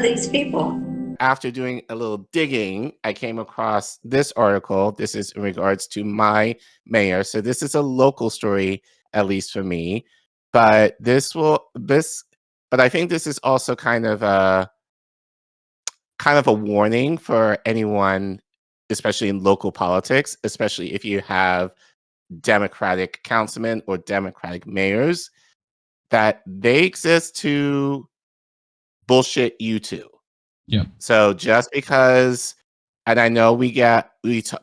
are these people? After doing a little digging, I came across this article. This is in regards to my mayor. So this is a local story, at least for me. But but I think this is also kind of a warning for anyone, especially in local politics, especially if you have Democratic councilmen or Democratic mayors, that they exist to bullshit you too. Yeah. So just because, and I know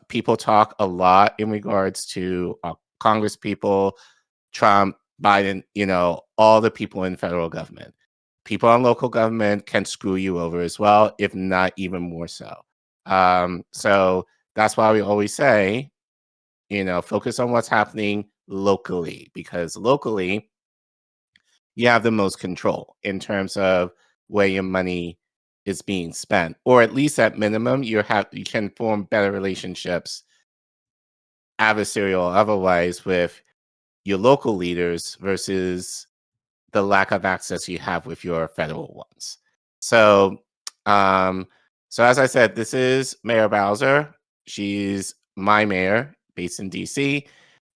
people talk a lot in regards to Congress people, Trump, Biden, all the people in federal government. People in local government can screw you over as well, if not even more so. So that's why we always say, focus on what's happening locally, because locally you have the most control in terms of where your money is being spent, or at least at minimum, you can form better relationships, adversarial or otherwise, with your local leaders versus the lack of access you have with your federal ones. So, so as I said, this is Mayor Bowser. She's my mayor, based in DC,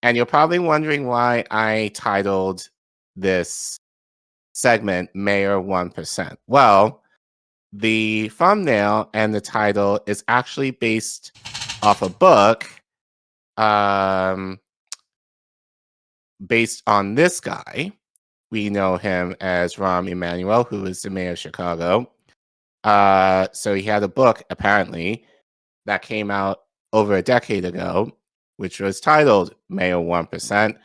and you're probably wondering why I titled this segment Mayor 1%. Well, the thumbnail and the title is actually based off a book based on this guy. We know him as Rahm Emanuel, who is the mayor of Chicago. So he had a book, apparently, that came out over a decade ago, which was titled Mayor 1%.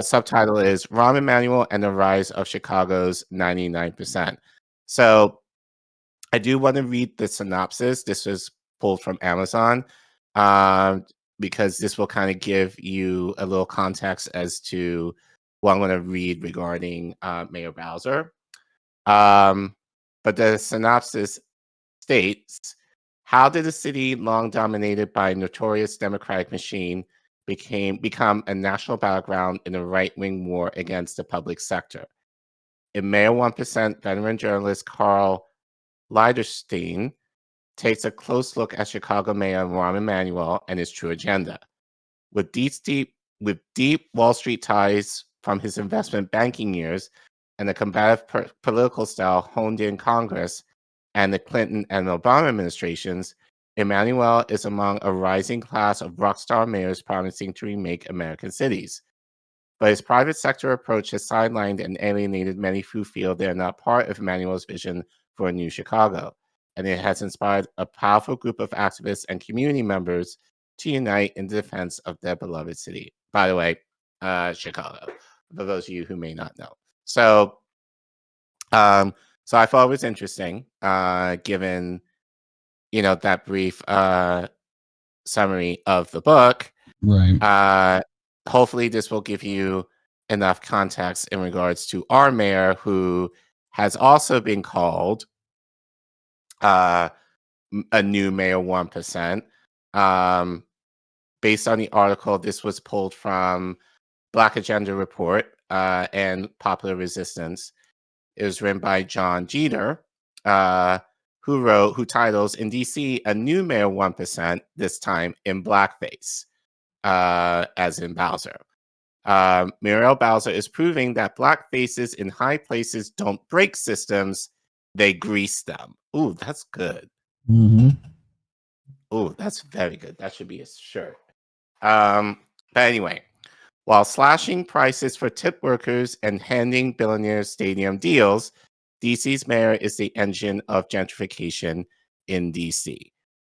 Subtitle is Rahm Emanuel and the Rise of Chicago's 99%. So I do want to read the synopsis. This was pulled from Amazon because this will kind of give you a little context as to what I'm going to read regarding Mayor Bowser. But the synopsis states, how did a city long dominated by a notorious Democratic machine become a national battleground in a right-wing war against the public sector? In Mayor 1%, veteran journalist Carl Leiderstein takes a close look at Chicago Mayor Rahm Emanuel and his true agenda. With deep Wall Street ties from his investment banking years and a combative political style honed in Congress and the Clinton and Obama administrations, Emanuel is among a rising class of rockstar mayors promising to remake American cities. But his private sector approach has sidelined and alienated many who feel they are not part of Emanuel's vision for a new Chicago, and it has inspired a powerful group of activists and community members to unite in defense of their beloved city. By the way, Chicago, for those of you who may not know. So I thought it was interesting, given, that brief summary of the book. Right. Hopefully this will give you enough context in regards to our mayor, who has also been called a new Mayor 1%. Based on the article, this was pulled from Black Agenda Report and Popular Resistance. It was written by John Jeter, who titles in DC a new Mayor 1%, this time in blackface, as in Bowser. Muriel Bowser is proving that black faces in high places don't break systems, they grease them. Ooh, that's good. Ooh, that's very good. That should be a shirt. But anyway, while slashing prices for tip workers and handing billionaires stadium deals, DC's mayor is the engine of gentrification in DC.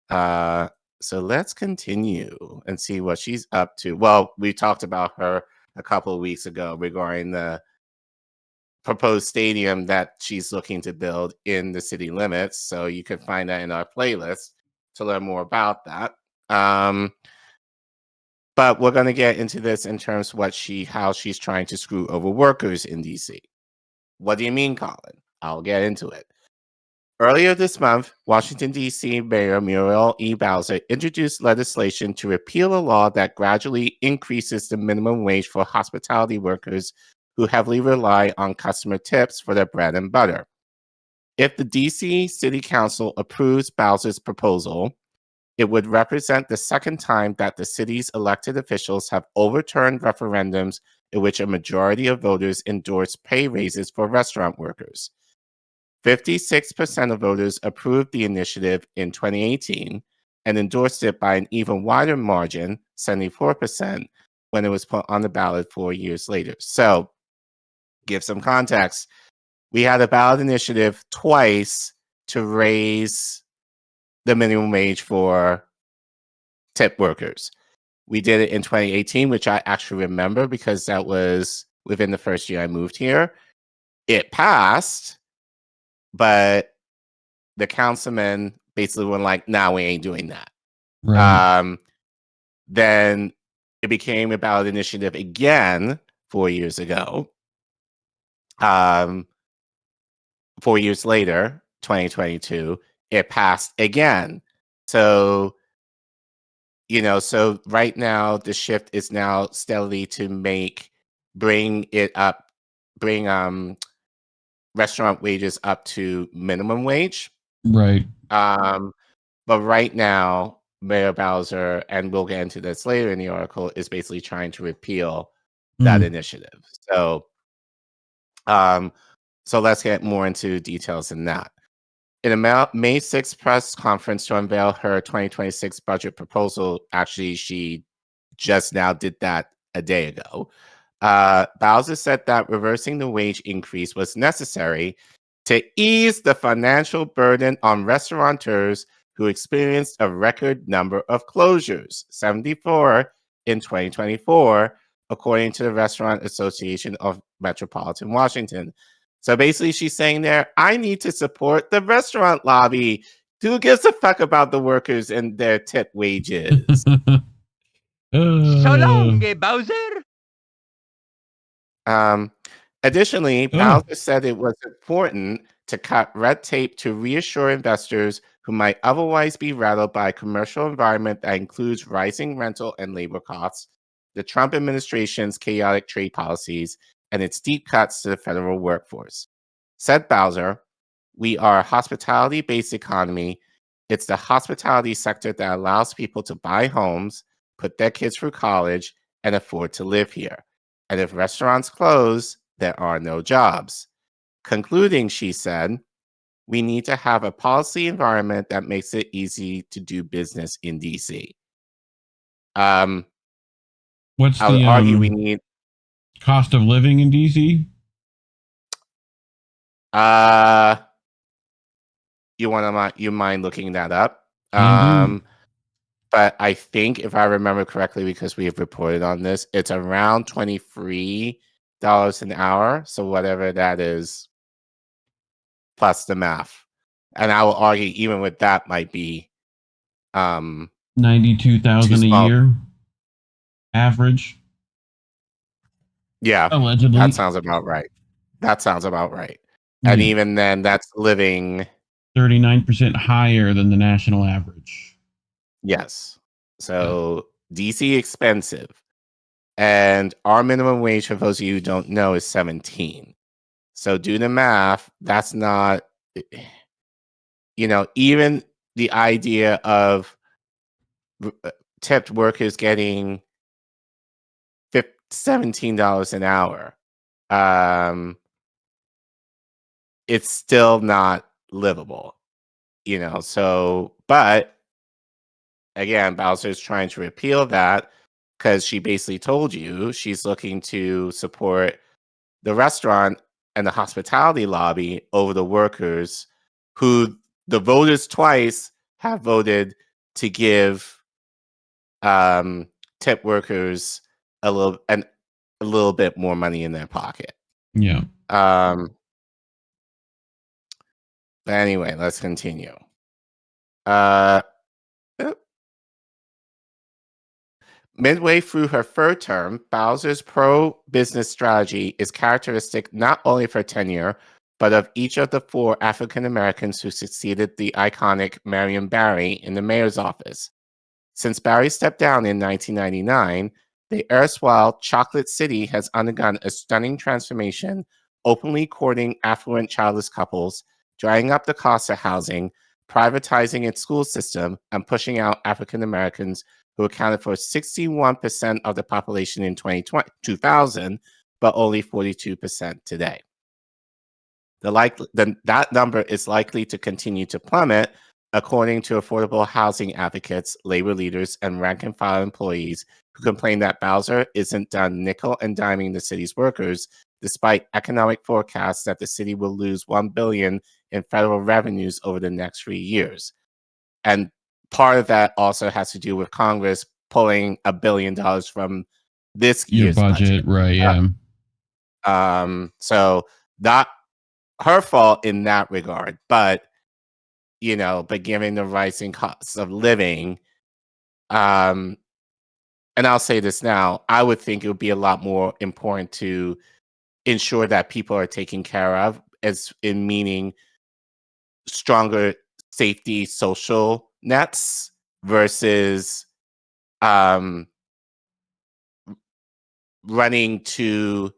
So let's continue and see what she's up to. Well, we talked about her a couple of weeks ago regarding the proposed stadium that she's looking to build in the city limits. So you can find that in our playlist to learn more about that. But we're going to get into this in terms of how she's trying to screw over workers in DC. What do you mean, Collin? I'll get into it. Earlier this month, Washington, D.C. Mayor Muriel E. Bowser introduced legislation to repeal a law that gradually increases the minimum wage for hospitality workers who heavily rely on customer tips for their bread and butter. If the DC City Council approves Bowser's proposal, it would represent the second time that the city's elected officials have overturned referendums in which a majority of voters endorsed pay raises for restaurant workers. 56% of voters approved the initiative in 2018 and endorsed it by an even wider margin, 74%, when it was put on the ballot 4 years later. So, give some context. We had a ballot initiative twice to raise the minimum wage for tip workers. We did it in 2018, which I actually remember because that was within the first year I moved here. It passed, but the councilmen basically were like, "Nah, we ain't doing that." Right. Then it became a ballot initiative again 4 years ago. 4 years later, 2022, it passed again. So, so right now the shift is now steadily to bring restaurant wages up to minimum wage. Right. But right now, Mayor Bowser, and we'll get into this later in the article, is basically trying to repeal that initiative. So, let's get more into details in that. In a May 6th press conference to unveil her 2026 budget proposal, actually, she just now did that a day ago. Bowser said that reversing the wage increase was necessary to ease the financial burden on restaurateurs who experienced a record number of closures, 74 in 2024, according to the Restaurant Association of Metropolitan Washington. So basically, she's saying there, I need to support the restaurant lobby. Who gives a fuck about the workers and their tip wages? So long, Bowser. Additionally, Bowser said it was important to cut red tape to reassure investors who might otherwise be rattled by a commercial environment that includes rising rental and labor costs, the Trump administration's chaotic trade policies, and its deep cuts to the federal workforce. Said Bowser, we are a hospitality-based economy. It's the hospitality sector that allows people to buy homes, put their kids through college, and afford to live here. And if restaurants close, there are no jobs. Concluding, she said, we need to have a policy environment that makes it easy to do business in DC. What's I would the argue we need cost of living in DC? You mind looking that up? Can do. But I think if I remember correctly, because we have reported on this, it's around $23 an hour. So whatever that is, plus the math. And I will argue even with that might be 92,000 a year average. Yeah, allegedly. that sounds about right. And even then, that's living 39% higher than the national average. Yes. So DC expensive. And our minimum wage, for those of you who don't know, is 17. So do the math. That's not, even the idea of tipped workers getting $17 an hour, it's still not livable, So, but again, Bowser's trying to repeal that because she basically told you she's looking to support the restaurant and the hospitality lobby over the workers, who the voters twice have voted to give tip workers a little bit more money in their pocket. Yeah. But anyway, let's continue. Midway through her third term, Bowser's pro-business strategy is characteristic not only of her tenure, but of each of the 4 African Americans who succeeded the iconic Marion Barry in the mayor's office. Since Barry stepped down in 1999, the erstwhile Chocolate City has undergone a stunning transformation, openly courting affluent childless couples, driving up the cost of housing, privatizing its school system, and pushing out African Americans who accounted for 61% of the population in 2000, but only 42% today. That number is likely to continue to plummet, according to affordable housing advocates, labor leaders, and rank-and-file employees who complain that Bowser isn't done nickel and diming the city's workers, despite economic forecasts that the city will lose $1 billion in federal revenues over the next 3 years. And part of that also has to do with Congress pulling $1 billion from this year's budget. Right? Yeah. So not her fault in that regard, but given the rising costs of living, and I'll say this now, I would think it would be a lot more important to ensure that people are taken care of, as in meaning stronger safety social nets versus running to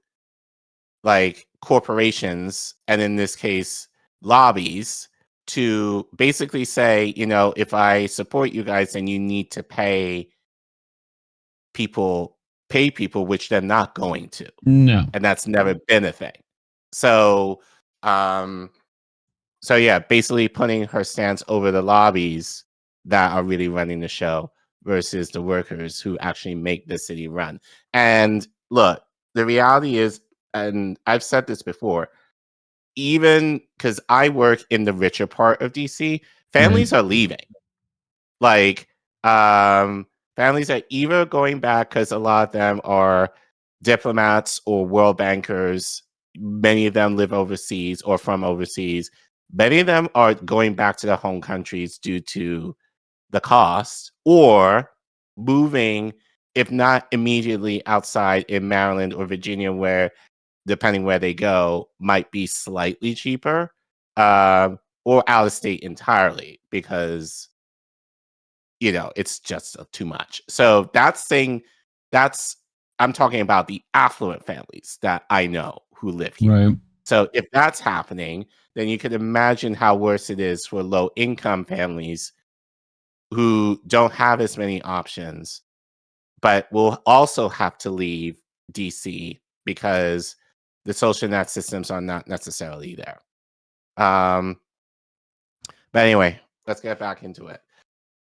like corporations, and in this case lobbies, to basically say, if I support you guys, then you need to pay people, which they're not going to. No. And that's never been a thing. So yeah, basically putting her stance over the lobbies that are really running the show versus the workers who actually make the city run. And look, the reality is, and I've said this before, even because I work in the richer part of DC, families are leaving. Like, families are either going back because a lot of them are diplomats or world bankers. Many of them live overseas or from overseas. Many of them are going back to their home countries due to the cost, or moving, if not immediately outside in Maryland or Virginia, where, depending where they go, might be slightly cheaper, or out of state entirely because it's just too much. So I'm talking about the affluent families that I know who live here. Right. So if that's happening, then you could imagine how worse it is for low income families who don't have as many options, but will also have to leave DC because the social net systems are not necessarily there. But anyway, let's get back into it.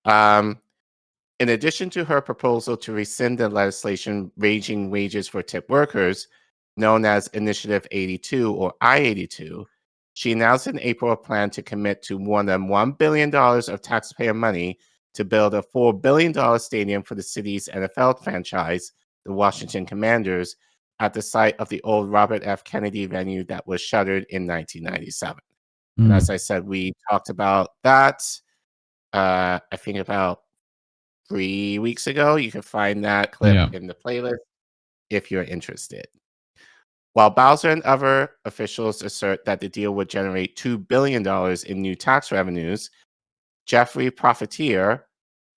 In addition to her proposal to rescind the legislation raising wages for tip workers, known as Initiative 82 or I-82, she announced in April a plan to commit to more than $1 billion of taxpayer money to build a $4 billion stadium for the city's NFL franchise, the Washington Commanders, at the site of the old Robert F. Kennedy venue that was shuttered in 1997. And as I said, we talked about that, I think about 3 weeks ago. You can find that clip in the playlist if you're interested. While Bowser and other officials assert that the deal would generate $2 billion in new tax revenues, Jeffrey Profiteer,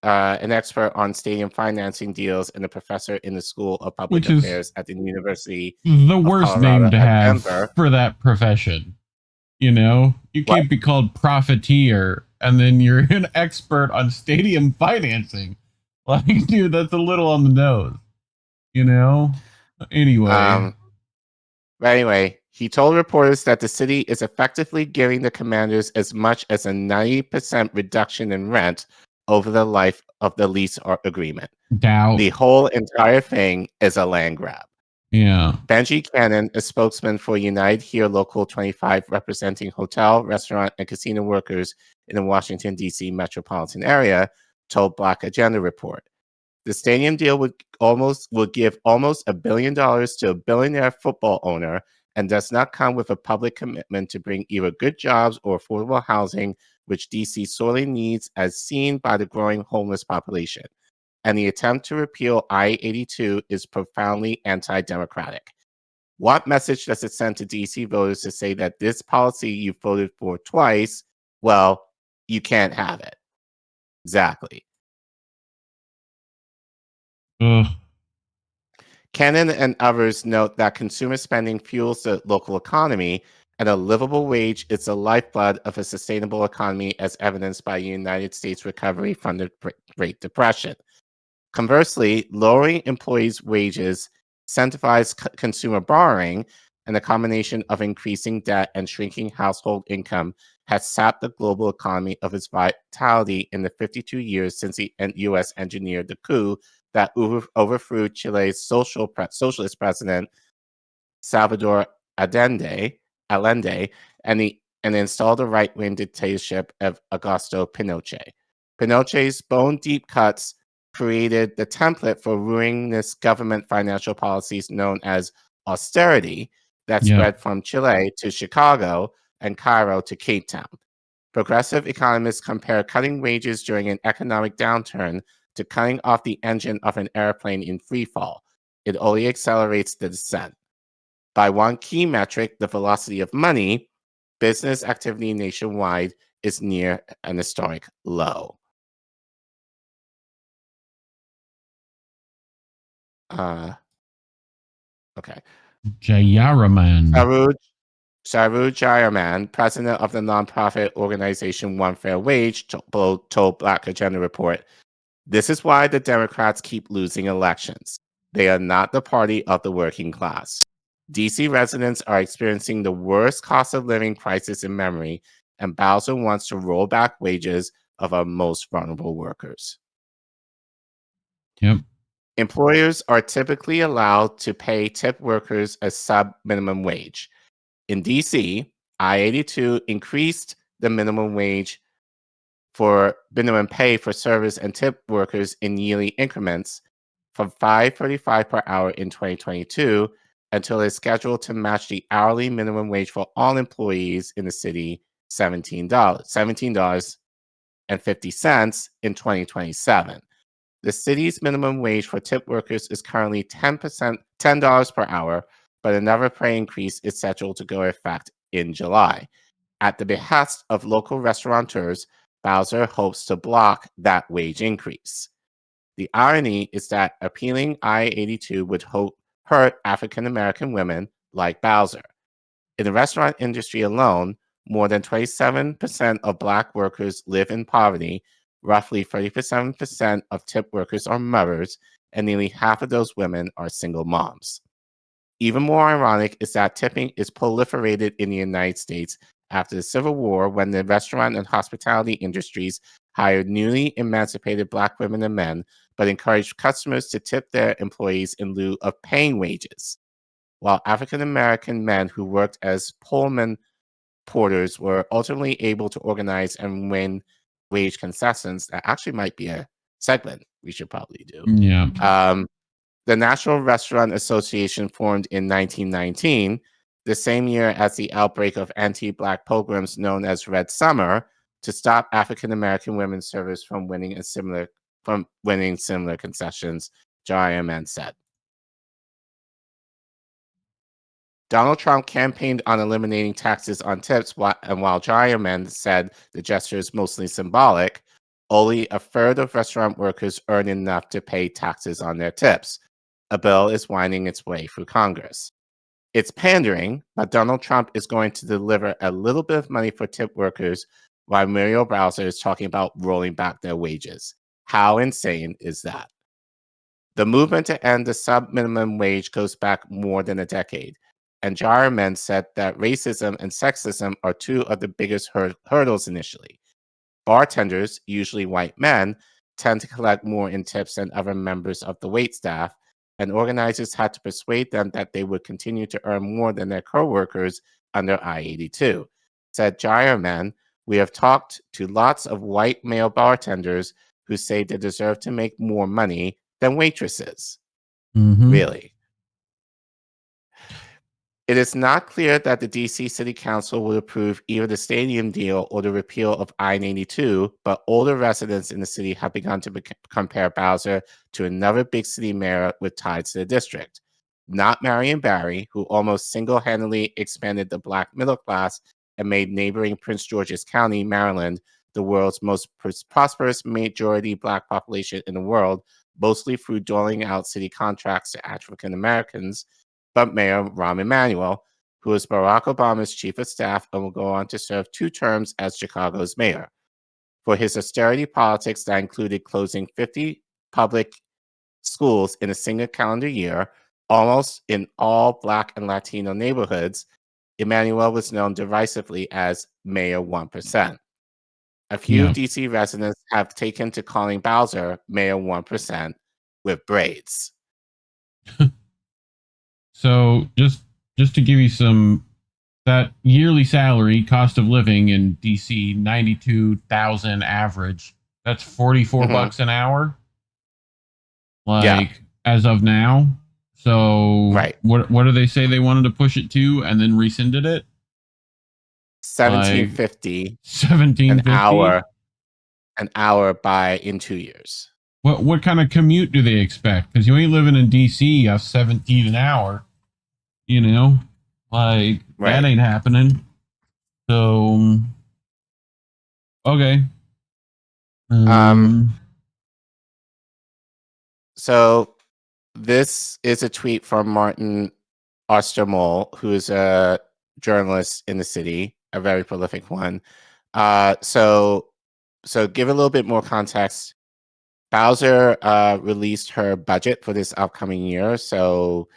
an expert on stadium financing deals and a professor in the School of Public Affairs at the University the worst Colorado name to have Denver, for that profession. You can't be called profiteer and then you're an expert on stadium financing. Like, dude, that's a little on the nose. Anyway, he told reporters that the city is effectively giving the Commanders as much as a 90% reduction in rent over the life of the lease or agreement. The whole entire thing is a land grab. Yeah. Benji Cannon, a spokesman for United Here Local 25, representing hotel, restaurant, and casino workers in the Washington, D.C. metropolitan area, told Black Agenda Report. The stadium deal would give almost $1 billion to a billionaire football owner and does not come with a public commitment to bring either good jobs or affordable housing, which DC sorely needs, as seen by the growing homeless population. And the attempt to repeal I-82 is profoundly anti-democratic. What message does it send to DC voters to say that this policy you voted for twice, well, you can't have it? Exactly. Cannon and others note that consumer spending fuels the local economy, and a livable wage is the lifeblood of a sustainable economy, as evidenced by the United States' recovery from the Great Depression. Conversely, lowering employees' wages incentivizes consumer borrowing, and the combination of increasing debt and shrinking household income has sapped the global economy of its vitality in the 52 years since the U.S. engineered the coup that overthrew Chile's socialist president Salvador Allende, and installed a right-wing dictatorship of Augusto Pinochet. Pinochet's bone-deep cuts created the template for ruinous government financial policies known as austerity that spread from Chile to Chicago and Cairo to Cape Town. Progressive economists compare cutting wages during an economic downturn to cutting off the engine of an airplane in freefall. It only accelerates the descent. By one key metric, the velocity of money, business activity nationwide is near an historic low. Okay. Jayaraman. Saru Jayaraman, president of the nonprofit organization One Fair Wage, told Black Agenda Report, "This is why the Democrats keep losing elections. They are not the party of the working class. DC residents are experiencing the worst cost of living crisis in memory, and Bowser wants to roll back wages of our most vulnerable workers." Yep. Employers are typically allowed to pay tip workers a sub-minimum wage. In DC, I-82 increased the minimum wage for minimum pay for service and tip workers in yearly increments from $5.35 per hour in 2022 until it's scheduled to match the hourly minimum wage for all employees in the city, $17.50 in 2027. The city's minimum wage for tip workers is currently $10 per hour, but another pay increase is scheduled to go into effect in July. At the behest of local restaurateurs, Bowser hopes to block that wage increase. The irony is that appealing I-82 would hurt African American women like Bowser. In the restaurant industry alone, more than 27% of Black workers live in poverty, roughly 37% of tip workers are mothers, and nearly half of those women are single moms. Even more ironic is that tipping is proliferated in the United States after the Civil War, when the restaurant and hospitality industries hired newly emancipated Black women and men, but encouraged customers to tip their employees in lieu of paying wages. While African American men who worked as Pullman porters were ultimately able to organize and win wage concessions, that actually might be a segment we should probably do. Yeah. The National Restaurant Association formed in 1919, the same year as the outbreak of anti-Black pogroms known as Red Summer, to stop African American women servers from winning similar concessions, Jayaraman said. Donald Trump campaigned on eliminating taxes on tips, and while Jayaraman said the gesture is mostly symbolic, only a third of restaurant workers earn enough to pay taxes on their tips. A bill is winding its way through Congress. It's pandering, but Donald Trump is going to deliver a little bit of money for tip workers while Muriel Bowser is talking about rolling back their wages. How insane is that? The movement to end the sub-minimum wage goes back more than a decade, and Jayaraman said that racism and sexism are two of the biggest hurdles initially. Bartenders, usually white men, tend to collect more in tips than other members of the waitstaff, and organizers had to persuade them that they would continue to earn more than their co-workers under I-82. Said Jayaraman, "We have talked to lots of white male bartenders who say they deserve to make more money than waitresses." Really? It is not clear that the DC City Council will approve either the stadium deal or the repeal of I-82, but older residents in the city have begun to compare Bowser to another big city mayor with ties to the district. Not Marion Barry, who almost single-handedly expanded the Black middle class and made neighboring Prince George's County, Maryland, the world's most prosperous majority Black population in the world, mostly through doling out city contracts to African Americans, but Mayor Rahm Emanuel, who was Barack Obama's chief of staff and will go on to serve 2 terms as Chicago's mayor. For his austerity politics that included closing 50 public schools in a single calendar year, almost in all Black and Latino neighborhoods, Emanuel was known derisively as Mayor 1%. A few Yeah. DC residents have taken to calling Bowser Mayor 1% with braids. So just to give you some, that yearly salary cost of living in DC, 92,000 average. That's 44 bucks an hour. Like as of now. So right. What do they say they wanted to push it to and then rescinded it? $17.50 $17.50 an hour in 2 years. What kind of commute do they expect? Because you ain't living in DC, you have 17 an hour. You know, like that ain't happening. So okay. So this is a tweet from Martin Ostermole, who is a journalist in the city, a very prolific one. So give a little bit more context. Bowser released her budget for this upcoming year. So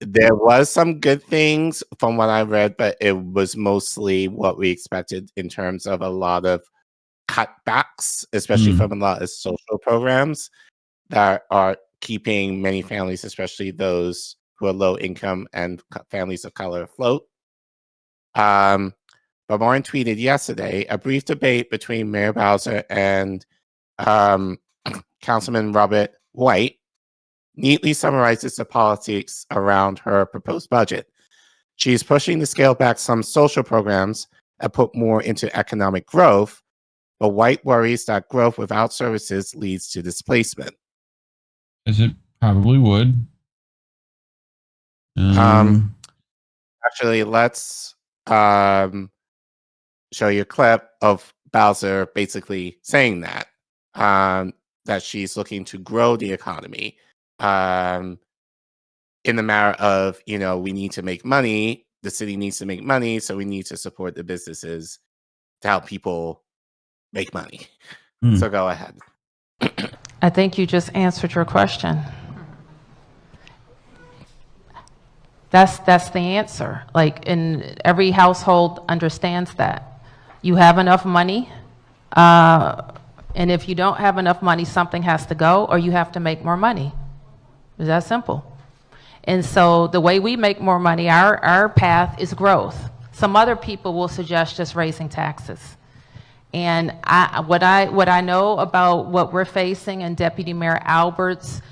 there was some good things from what I read, but it was mostly what we expected in terms of a lot of cutbacks, especially from a lot of social programs that are keeping many families, especially those who are low income and families of color, afloat. But Martin tweeted yesterday, a brief debate between Mayor Bowser and Councilman Robert White neatly summarizes the politics around her proposed budget. She's pushing to scale back some social programs and put more into economic growth, but White worries that growth without services leads to displacement. As it probably would. Actually, let's show you a clip of Bowser basically saying that. That she's looking to grow the economy in the matter of, we need to make money. The city needs to make money, so we need to support the businesses to help people make money. So go ahead. I think you just answered your question. That's the answer. Like, in every household understands that. You have enough money, and if you don't have enough money, something has to go, or you have to make more money. It's that simple. And so the way we make more money, our path is growth. Some other people will suggest just raising taxes. And what I know about what we're facing and Deputy Mayor Albert's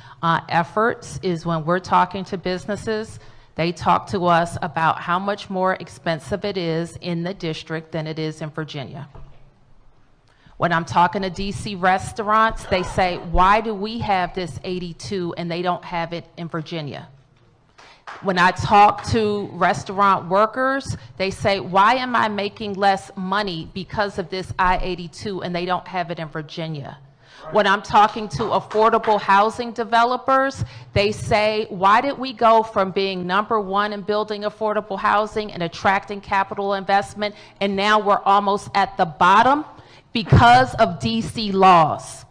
efforts is when we're talking to businesses, they talk to us about how much more expensive it is in the district than it is in Virginia. When I'm talking to DC restaurants, they say, why do we have this 82 and they don't have it in Virginia? When I talk to restaurant workers, they say, why am I making less money because of this I-82 and they don't have it in Virginia? When I'm talking to affordable housing developers, they say, why did we go from being #1 in building affordable housing and attracting capital investment, and now we're almost at the bottom? Because of DC laws.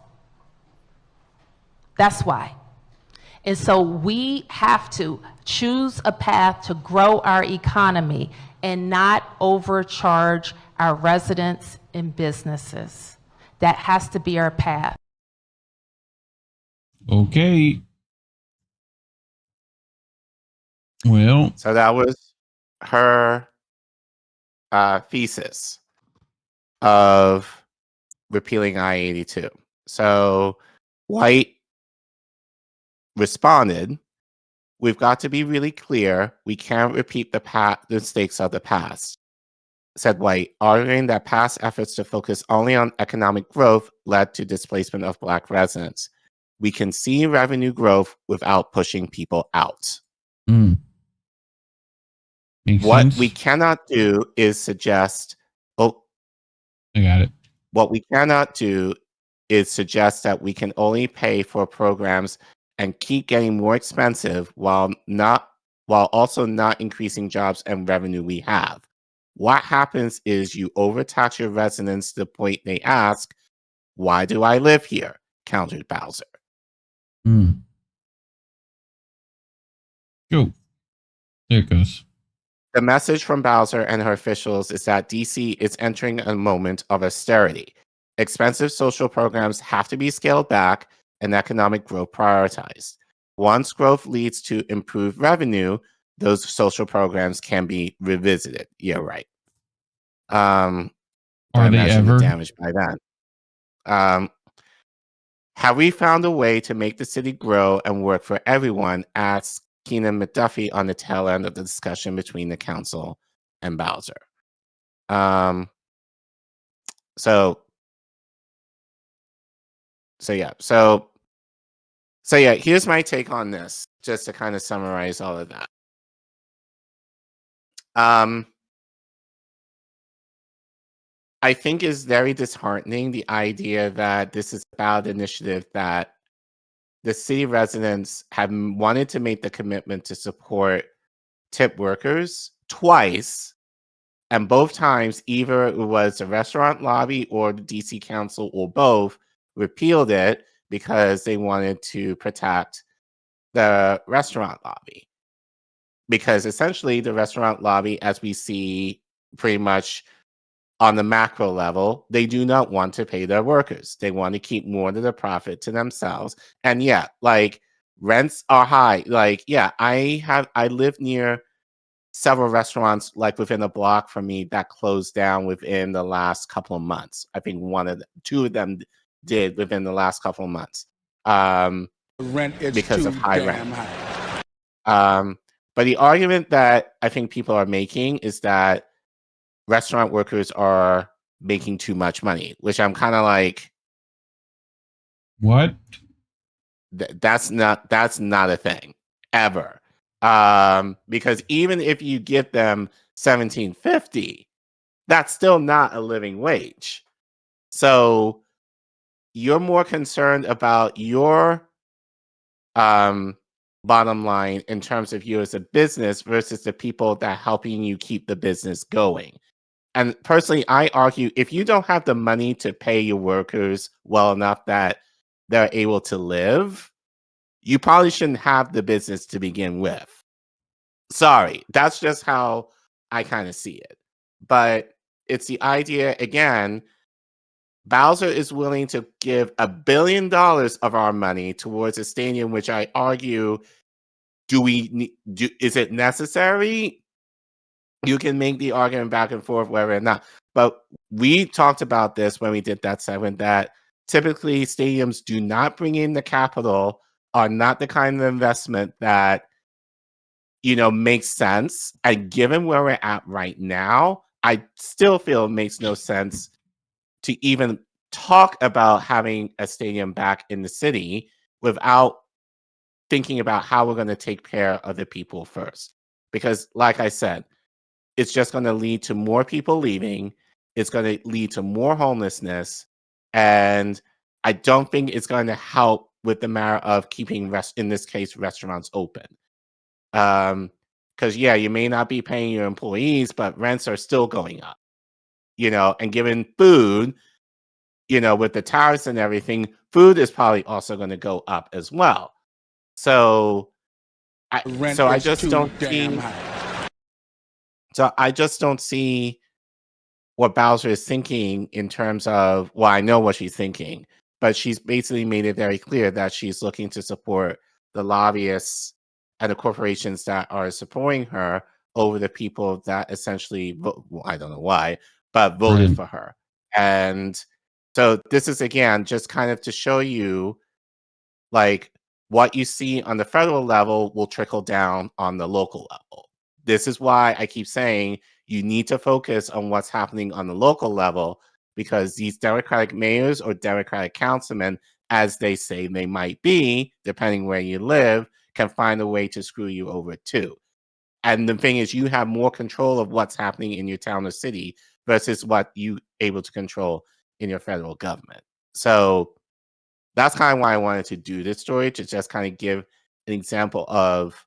That's why. And so we have to choose a path to grow our economy and not overcharge our residents and businesses. That has to be our path. Okay. Well, so that was her thesis of repealing I-82. So White responded, we've got to be really clear. We can't repeat the mistakes of the past, said White, arguing that past efforts to focus only on economic growth led to displacement of Black residents. We can see revenue growth without pushing people out. What sense. we cannot do is suggest, I got it. What we cannot do is suggest that we can only pay for programs and keep getting more expensive while while also not increasing jobs and revenue we have. What happens is you overtax your residents to the point they ask, why do I live here? Countered Bowser. Go. There it goes. The message from Bowser and her officials is that DC is entering a moment of austerity. Expensive social programs have to be scaled back and economic growth prioritized. Once growth leads to improved revenue, those social programs can be revisited. Yeah, right. Are I they imagine the ever? damage by then. Have we found a way to make the city grow and work for everyone? Asked Keenan McDuffie on the tail end of the discussion between the council and Bowser. So yeah, here's my take on this, just to kind of summarize all of that. I think is very disheartening the idea that this is a ballot initiative that the city residents have wanted to make the commitment to support tip workers twice, and both times either it was the restaurant lobby or the DC Council or both repealed it because they wanted to protect the restaurant lobby. Because essentially the restaurant lobby, as we see pretty much on the macro level, they do not want to pay their workers. They want to keep more of the profit to themselves. And yeah, like rents are high. Like, yeah, I live near several restaurants like within a block from me that closed down within the last couple of months. I think two of them did within the last couple of months. Rent is because of high rent. High. But the argument that I think people are making is that restaurant workers are making too much money, which I'm kind of like, what? That's not a thing ever. Because even if you give them $17.50, that's still not a living wage. So you're more concerned about your bottom line in terms of you as a business versus the people that are helping you keep the business going. And personally, I argue if you don't have the money to pay your workers well enough that they're able to live, you probably shouldn't have the business to begin with. Sorry, that's just how I kind of see it. But it's the idea, again, Bowser is willing to give $1 billion of our money towards a stadium, which I argue, is it necessary? You can make the argument back and forth whether or not. But we talked about this when we did that segment, that typically stadiums do not bring in the capital, are not the kind of investment that, makes sense. And given where we're at right now, I still feel it makes no sense to even talk about having a stadium back in the city without thinking about how we're going to take care of the people first. Because like I said, it's just going to lead to more people leaving. It's going to lead to more homelessness. And I don't think it's going to help with the matter of keeping, in this case, restaurants open. Because, yeah, you may not be paying your employees, but rents are still going up. And given food, with the tariffs and everything, food is probably also going to go up as well. So I just don't see. So I just don't see what Bowser is thinking in terms of, well, I know what she's thinking, but she's basically made it very clear that she's looking to support the lobbyists and the corporations that are supporting her over the people that essentially, I don't know why, but voted for her. And so this is, again, just kind of to show you, like, what you see on the federal level will trickle down on the local level. This is why I keep saying you need to focus on what's happening on the local level, because these Democratic mayors or Democratic councilmen, as they say they might be, depending where you live, can find a way to screw you over too. And the thing is, you have more control of what's happening in your town or city versus what you able to control in your federal government. So that's kind of why I wanted to do this story, to just kind of give an example of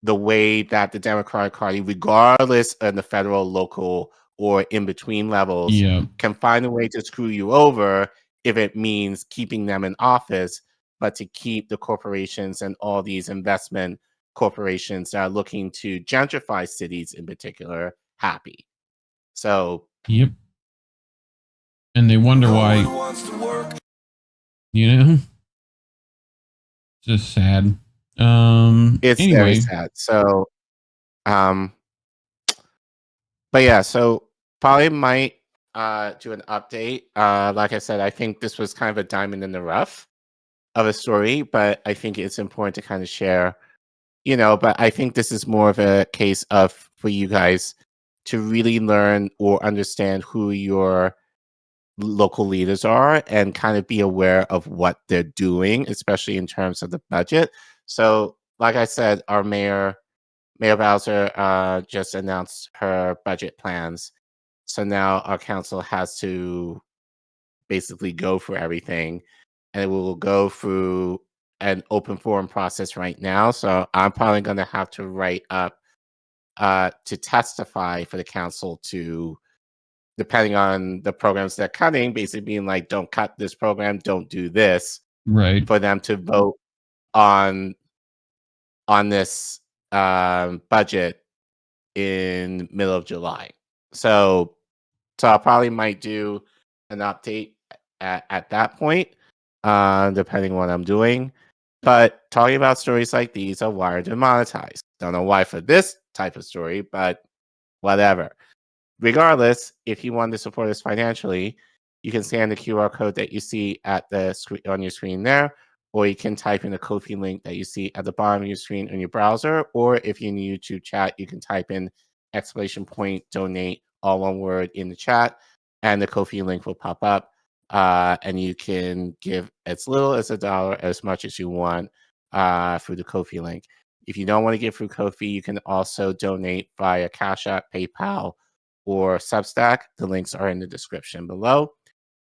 the way that the Democratic Party, regardless of the federal, local, or in between levels, Yeah. can find a way to screw you over if it means keeping them in office, but to keep the corporations and all these investment corporations that are looking to gentrify cities in particular happy. So, Yep. And they wonder why, you know, just sad. it's very Anyway, sad. So, but yeah, so probably might do an update. Like I said, I think this was kind of a diamond in the rough of a story, but I think it's important to kind of share, but I think this is more of a case of for you guys to really learn or understand who your local leaders are and kind of be aware of what they're doing, especially in terms of the budget. So, like I said, our Mayor Bowser just announced her budget plans. So now our council has to basically go for everything, and it will go through an open forum process right now. So I'm probably going to have to write up to testify for the council to, depending on the programs they're cutting, basically being like, don't cut this program, don't do this, right. for them to vote on this budget in middle of July. So I probably might do an update at that point, depending on what I'm doing. But talking about stories like these are wired and monetized. Don't know why for this type of story, but whatever. Regardless, if you want to support us financially, you can scan the QR code that you see at the screen on your screen there, or you can type in the Ko-fi link that you see at the bottom of your screen on your browser, or if you're in the YouTube chat, you can type in !donate, all one word in the chat, and the Ko-fi link will pop up, and you can give as little as $1, as much as you want through the Ko-fi link. If you don't want to give through Ko-fi, you can also donate via Cash App, PayPal, or Substack. The links are in the description below.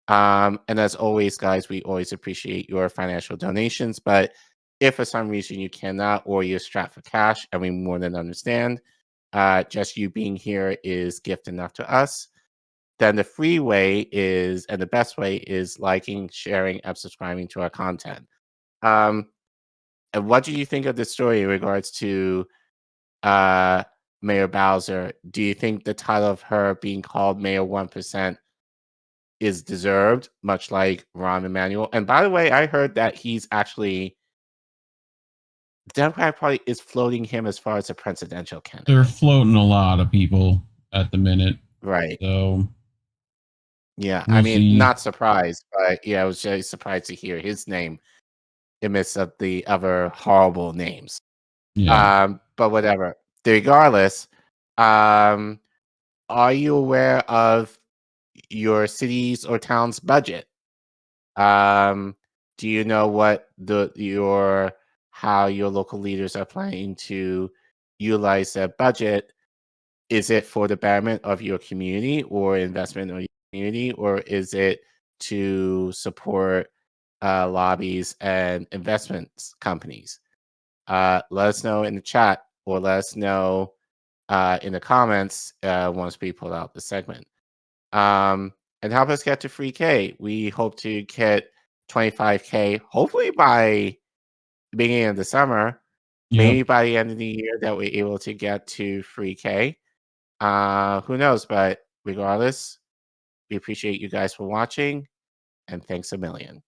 And as always, guys, we always appreciate your financial donations. But if for some reason you cannot, or you're strapped for cash, and we more than understand, just you being here is gift enough to us. Then the free way is, and the best way is liking, sharing, and subscribing to our content. And what do you think of this story in regards to Mayor Bowser? Do you think the title of her being called Mayor 1% is deserved, much like Rahm Emanuel? And by the way, I heard that he's actually, the Democratic Party is floating him as far as a presidential candidate. They're floating a lot of people at the minute. Right. So, yeah, we'll I mean, see. not surprised, but yeah, I was very surprised to hear his name in midst of the other horrible names. Yeah. But whatever. Regardless, are you aware of your city's or town's budget? Do you know what how your local leaders are planning to utilize that budget? Is it for the betterment of your community or investment in your community, or is it to support lobbies and investments companies? Let us know in the chat, or let us know in the comments once we pull out the segment. And help us get to free K. We hope to get 25K, hopefully by the beginning of the summer, maybe by the end of the year, that we're able to get to free K. Who knows? But regardless, we appreciate you guys for watching, and thanks a million.